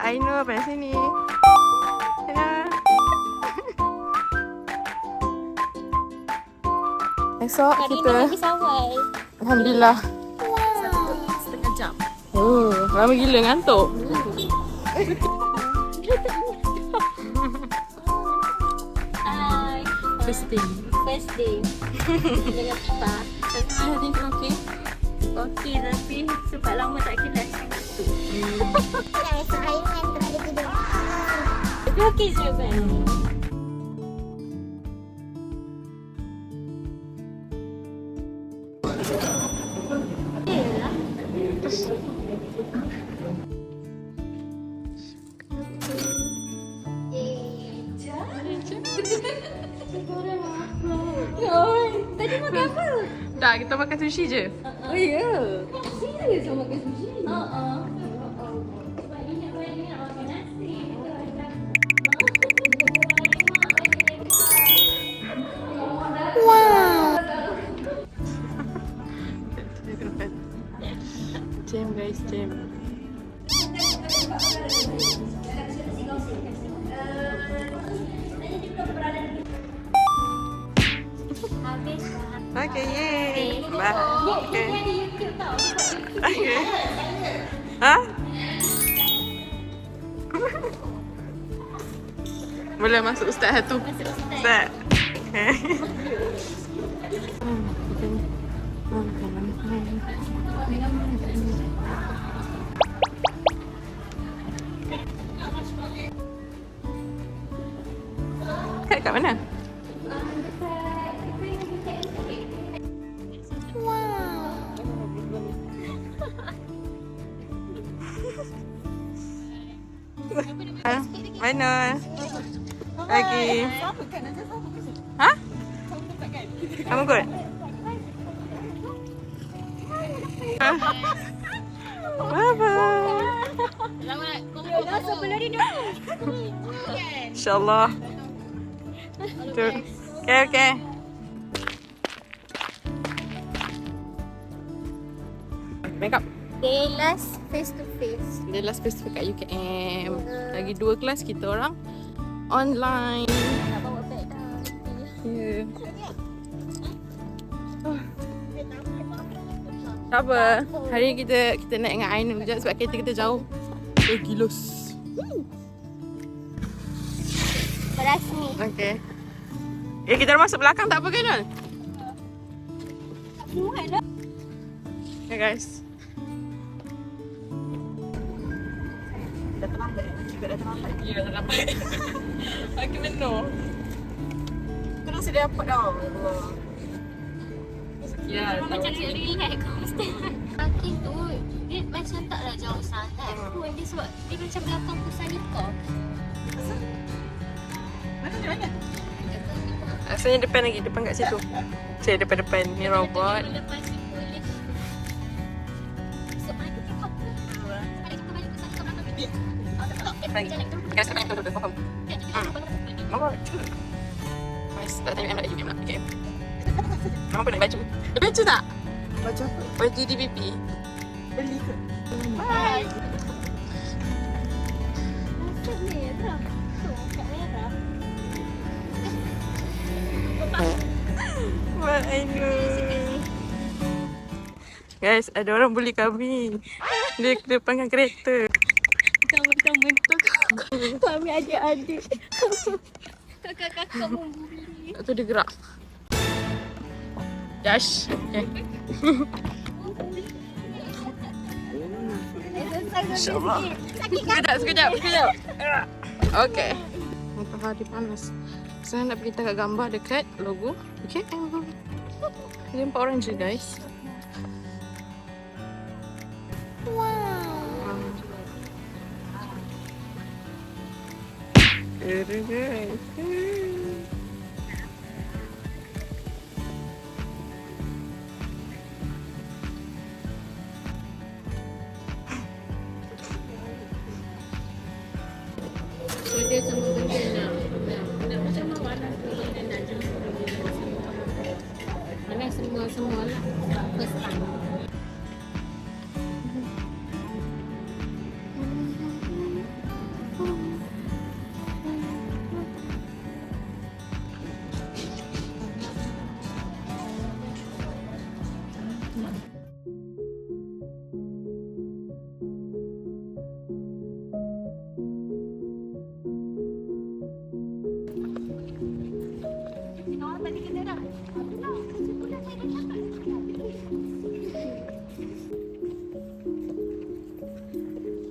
Ainur pada sini. Ya. Esok kita Alhamdulillah. 1.5 jam. Oh, lama gila ngantuk. Hai. First day. Dengan Papa. Saya hari ni okey. Okey, tapi sebab lama tak kelas ngantuk. Esok hari ngantuk ada tidur. Tapi okey je kan. Tadi makan apa? Tak, kita makan sushi je. Oh ya. Serius sama makan sushi? Jam guys, jam. Habis. Okay, yay. Bye. Okay. Dia ada YouTube tau. Okay. Ha? Boleh masuk ustaz satu. Masuk ustaz. Ustaz. Okay. Kat mana? Mana? Lagi. Ha? Kamu kot? Ha? Bye-bye. InsyaAllah. Okay, okay. Make up. Day last face to face. Dia last face kat UKM. Lagi 2 kelas kita orang online. Nak bawa beg dah. Ya. Tak apa. Hari ni kita naik dengan Ainur sekejap sebab kereta kita jauh. Gilus. Berasmi. Okay. Kita masuk belakang tak apa ke Nol? Muat dah. Okay guys. Dah terlambat. Juga dah terlambat. Ya, dah dapat. Aku menor. Terus dia dapat tau. Ya, Macam dia relax constant. Makin tu, dia macam taklah jauh sangat pun. Dia sebab dia macam belakang pusat nikah. Mana? Rasanya depan lagi, depan kat situ. Cik, depan-depan ni robot. Lepas ni boleh. Esok pagi kita apa? Balik kita balik pusat nikah belakang ni. Jalan kita. Guys, kita nak faham. Mama, Mas, tak tanya nak nak. Okay. Mama pernah baca. Baca tak? Baca apa? Baju DPP. Beli ke? Bye. Rasa merah. Tuh, kat merah. Mak Ainur. Guys, ada orang bully kami. Dia depankan kereta. Kamu mentok. Kami adik-adik. Kakak-kakak membuli. Tak tu dia gerak. Dash. Okay. InsyaAllah. Sekejap. Okay. Matahari panas. Saya nak pergi tangkap gambar dekat logo. Okay. Dia 4 orang je guys. Wow. Keren. Dia semua benda nak macam mana nak jumpa mana semua lah first time.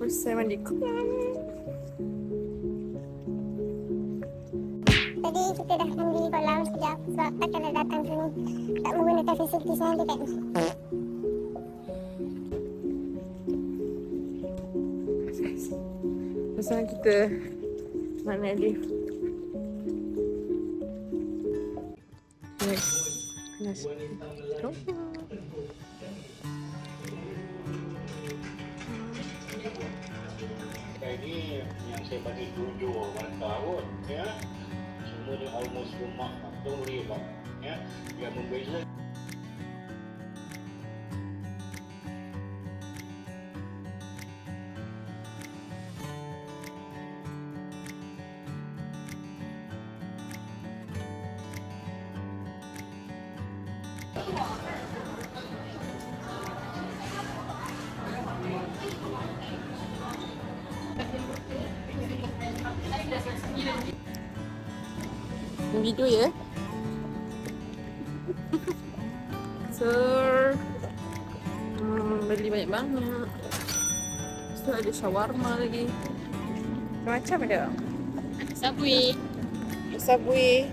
Selesai mandi kolam. Tadi kita dah mandi kolam sekejap sebab takkan nak datang sini tak menggunakan fasiliti sana kan. Sekarang kita nak naik lift. Yes. Panas. Ini yang saya bagi 7 tahun ya. Semua ni almost rumah. Don't worry about ya. Yang membeza video ya. So beli banyak-banyak. So ada shawarma lagi. Macam ada Subway. Subway.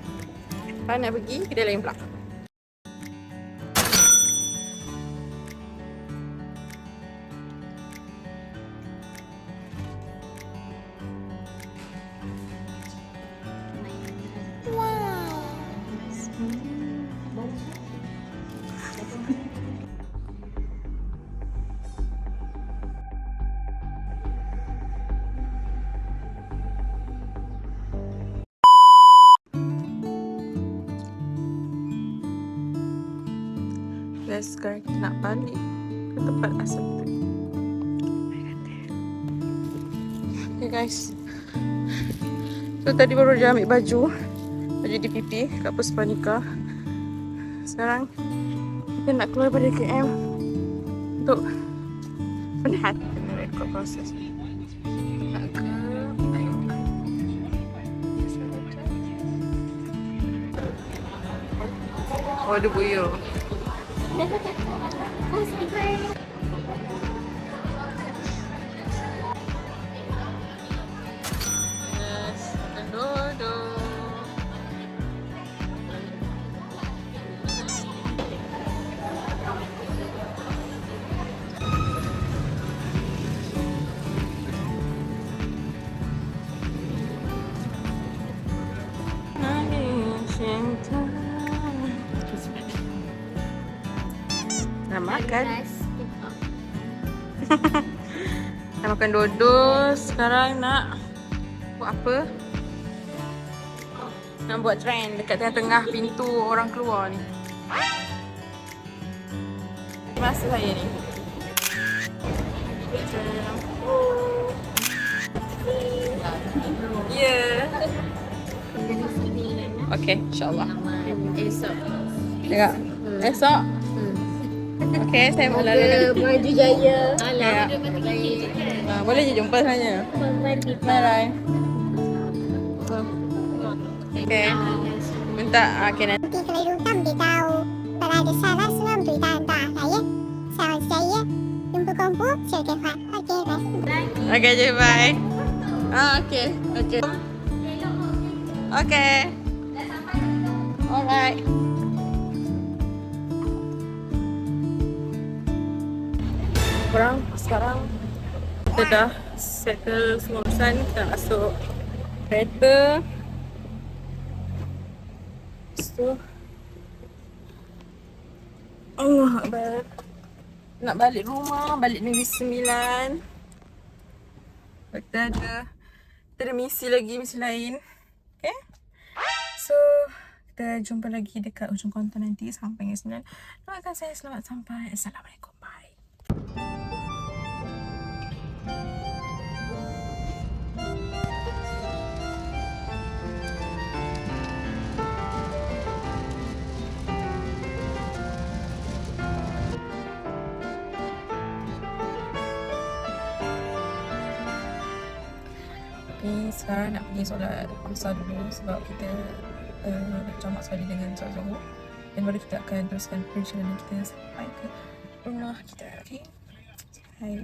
Kalau nak pergi kedai lain pula. Guys, sekarang kita nak balik ke tempat asal kita. Okay guys, so tadi baru je ambil baju DPP kat Puspanika. Sekarang kita nak keluar dari KM untuk penat rekod proses. Nak ke oh, ada buyur. Yes, makan dodo. Nak makan. Nak makan dodo. Sekarang nak buat apa? Nak buat trend dekat tengah-tengah pintu orang keluar ni. Masa saya ni. Ya. Okay, insyaAllah. Esok. Tengok. Esok. Okay, saya mula Maju jaya. Ya. Boleh je jumpa sebenarnya. Bye. Okay. Minta okay nanti. Nanti kalau hutang beritahu. Kalau ada salah semua beritahu hantar saya. Selamat saya. Jumpa kompo. Silakan Fat. Okay, bye. Okay je, bye. Okay. Okay. Okay. Alright. Sekarang kita dah settle semua urusan. Kita nak masuk kereta. So Allah Akbar. Nak balik rumah, balik Negeri Sembilan. Kita ada misi lagi, misi lain. Okay. So kita jumpa lagi dekat ujung konten nanti sampai Negeri Sembilan. Doakan saya selamat sampai. Assalamualaikum. Bye. Okay, sekarang nak pergi solat asar dulu sebab kita nak jamak sekali dengan solat zuhur. Dan baru kita akan teruskan perjalanan kita sampai ke rumah kita. Okay. Hai.